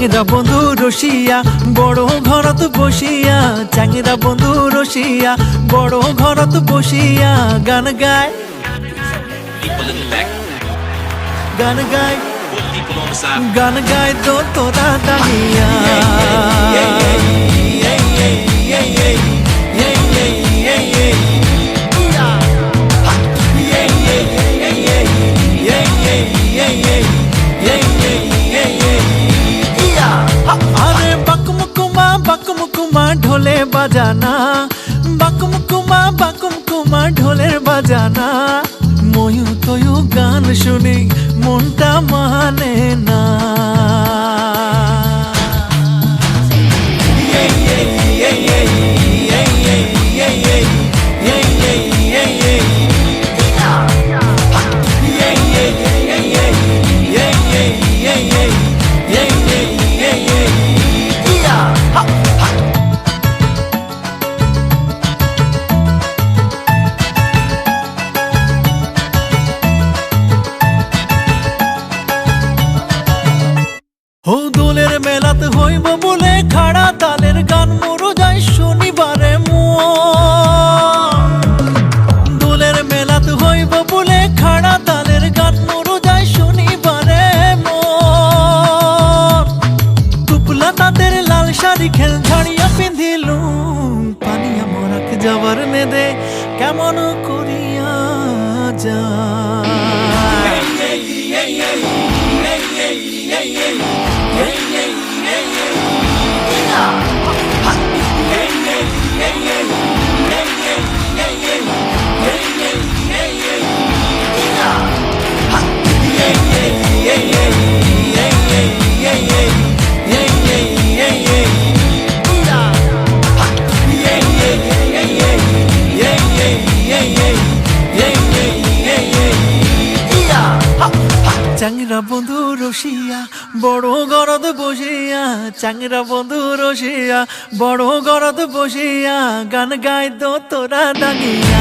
চাঙেরা বন্ধু রসিয়া বড় ঘরত বসিয়া, চাঙেরা বন্ধু রসিয়া বড় ঘরত বসিয়া গান গায়, গান গায়, গান গায় তো তোরা দাঁড়িয়া। আরে বাকুমকুমা বাকুমকুমা ঢোলে বাজানা, বাকুমকুমা বাকুমকুমা ঢোলের বাজানা, ময়ূর তয়ু গান শুনি মনটা মানে না। ও দোলের মেলাত হইব বলে খাড়া তালের গান মোরো যায় শনিবারে দোলের মেলাত হইব বলে খাড়া তালের গান মোরো যায় শনিবারে টুপলা তাদের লাল শাড়ি খেল ঝাড়িয়া পিন্ধিলুম, পানিয়া মরাক যাবার নেদে কেমন করিয়া যা। চাঙেরা বন্ধু রসিয়া বড় গরদ বসিয়া, চাঙেরা বন্ধু রসিয়া বড় গরদ বসিয়া গান গাই তো তোরা দাঁড়িয়া।